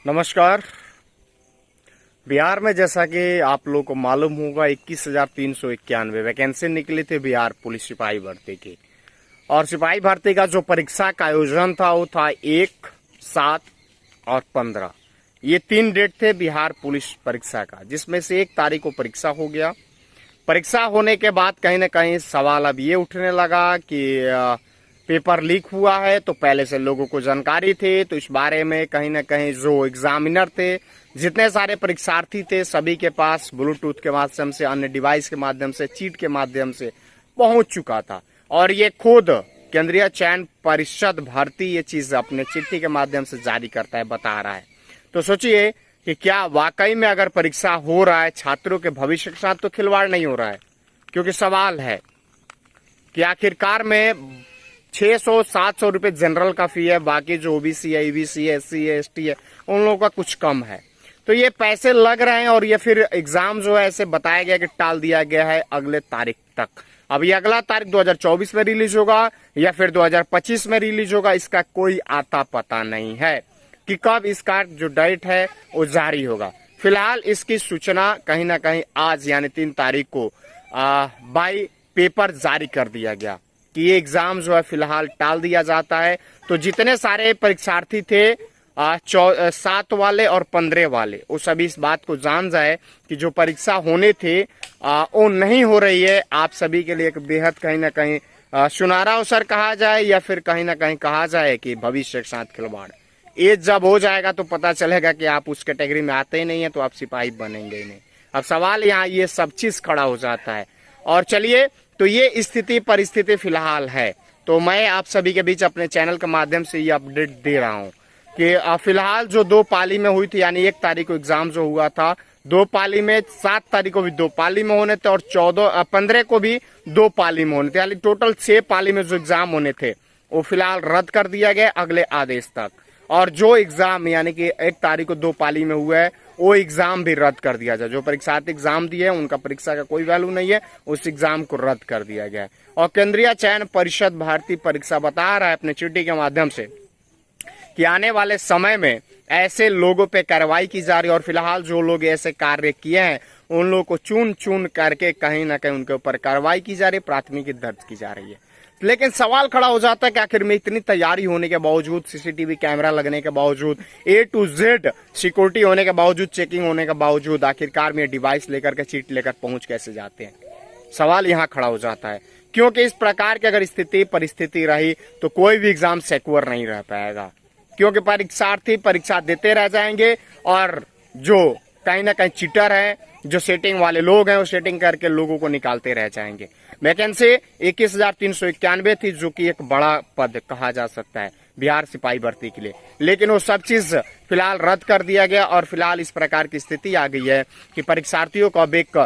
नमस्कार। बिहार में जैसा कि आप लोगों को मालूम होगा 21,391 वैकेंसी निकली थी बिहार पुलिस सिपाही भर्ती की। और सिपाही भर्ती का जो परीक्षा का आयोजन था वो था 1, 7 और 15। ये 3 डेट थे बिहार पुलिस परीक्षा का, जिसमें से 1 तारीख को परीक्षा हो गया। परीक्षा होने के बाद कहीं ना कहीं सवाल अब ये उठने लगा कि पेपर लीक हुआ है, तो पहले से लोगों को जानकारी थी, तो इस बारे में कहीं ना कहीं जो एग्जामिनर थे, जितने सारे परीक्षार्थी थे, सभी के पास ब्लूटूथ के माध्यम से, अन्य डिवाइस के माध्यम से, चीट के माध्यम से पहुंच चुका था। और ये खुद केंद्रीय चयन परिषद भर्ती ये चीज अपने चिट्ठी के माध्यम से जारी करता है, बता रहा है। तो सोचिए कि क्या वाकई में अगर परीक्षा हो रहा है, छात्रों के भविष्य के साथ तो खिलवाड़ नहीं हो रहा है। क्योंकि सवाल है कि आखिरकार में 600-700 रुपए जनरल का फी है, बाकी जो ओबीसी है, ईबीसी है, एससी है, एसटी है, उन लोगों का कुछ कम है। तो ये पैसे लग रहे हैं और ये फिर एग्जाम जो है ऐसे बताया गया कि टाल दिया गया है अगले तारीख तक। अब ये अगला तारीख 2024 में रिलीज होगा या फिर 2025 में रिलीज होगा, इसका कोई आता पता नहीं है कि कब इसका जो डेट है वो जारी होगा। फिलहाल इसकी सूचना कहीं ना कहीं आज यानी 3 तारीख को बाई पेपर जारी कर दिया गया कि ये एग्जाम जो है फिलहाल टाल दिया जाता है। तो जितने सारे परीक्षार्थी थे 7 वाले और 15 वाले, वो सभी इस बात को जान जाए कि जो परीक्षा होने थे वो नहीं हो रही है। आप सभी के लिए एक बेहद कहीं ना कहीं सुनहरा अवसर कहा जाए या फिर कहीं ना कहीं कहा जाए कि भविष्य के साथ खिलवाड़। एज जब हो जाएगा तो पता चलेगा कि आप उस कैटेगरी में आते ही नहीं है, तो आप सिपाही बनेंगे ही नहीं। अब सवाल यहाँ ये सब चीज खड़ा हो जाता है। और चलिए, तो ये स्थिति परिस्थिति फिलहाल है। तो मैं आप सभी के बीच अपने चैनल के माध्यम से ये अपडेट दे रहा हूँ कि फिलहाल जो 2 पाली में हुई थी, यानी 1 तारीख को एग्जाम जो हुआ था 2 पाली में, 7 तारीख को भी 2 पाली में होने थे और 15 को भी 2 पाली में होने थे, यानी टोटल 6 पाली में जो एग्जाम होने थे वो फिलहाल रद्द कर दिया गया अगले आदेश तक। और जो एग्जाम यानी कि 1 तारीख को 2 पाली में हुआ है वो एग्जाम भी रद्द कर दिया जाए। जो परीक्षार्थी एग्जाम दिए उनका परीक्षा का कोई वैल्यू नहीं है, उस एग्जाम को रद्द कर दिया गया है। और केंद्रीय चयन परिषद भर्ती परीक्षा बता रहा है अपने चिट्ठी के माध्यम से कि आने वाले समय में ऐसे लोगों पे कार्रवाई की जा रही है। और फिलहाल जो लोग ऐसे कार्य किए हैं उन लोगों को चुन चुन करके कहीं ना कहीं उनके ऊपर कार्रवाई की जा रही है, प्राथमिकी दर्ज की जा रही है। लेकिन सवाल खड़ा हो जाता है कि आखिर में इतनी तैयारी होने के बावजूद, सीसीटीवी कैमरा लगने के बावजूद, A to Z सिक्योरिटी होने के बावजूद, चेकिंग होने के बावजूद, आखिरकार में डिवाइस लेकर के, चीट लेकर पहुंच कैसे जाते हैं? सवाल यहाँ खड़ा हो जाता है। क्योंकि इस प्रकार की अगर स्थिति परिस्थिति रही तो कोई भी एग्जाम सिक्योर नहीं रह पाएगा। क्योंकि परीक्षार्थी परीक्षा देते रह जाएंगे और जो कहीं ना कहीं चीटर है, जो सेटिंग वाले लोग हैं, वो सेटिंग करके लोगों को निकालते रह जाएंगे। वैकेंसी 21,391 थी, जो कि एक बड़ा पद कहा जा सकता है बिहार सिपाही भर्ती के लिए। लेकिन वो सब चीज फिलहाल रद्द कर दिया गया और फिलहाल इस प्रकार की स्थिति आ गई है कि परीक्षार्थियों को अब एक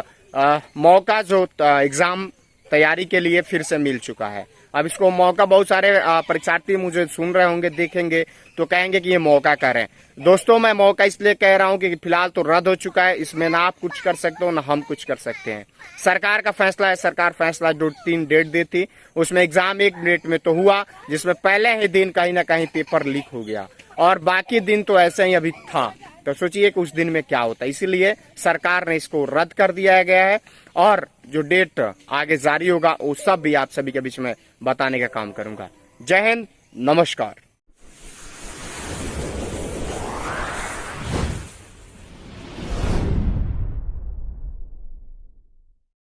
मौका जो एग्जाम तैयारी के लिए फिर से मिल चुका है। अब इसको मौका बहुत सारे परीक्षार्थी मुझे सुन रहे होंगे, देखेंगे तो कहेंगे कि ये मौका करें। दोस्तों, मैं मौका इसलिए कह रहा हूं कि फिलहाल तो रद्द हो चुका है, इसमें ना आप कुछ कर सकते हो ना हम कुछ कर सकते हैं। सरकार का फैसला है। सरकार फैसला जो 3 डेट दी थी उसमें एग्जाम 1 डेट में तो हुआ, जिसमें पहले ही दिन कहीं ना कहीं पेपर लीक हो गया और बाकी दिन तो ऐसे ही अभी था। तो सोचिए कि उस दिन में क्या होता। इसीलिए सरकार ने इसको रद्द कर दिया गया है और जो डेट आगे जारी होगा वो सब भी आप सभी के बीच में बताने का काम करूंगा। जय हिंद, नमस्कार।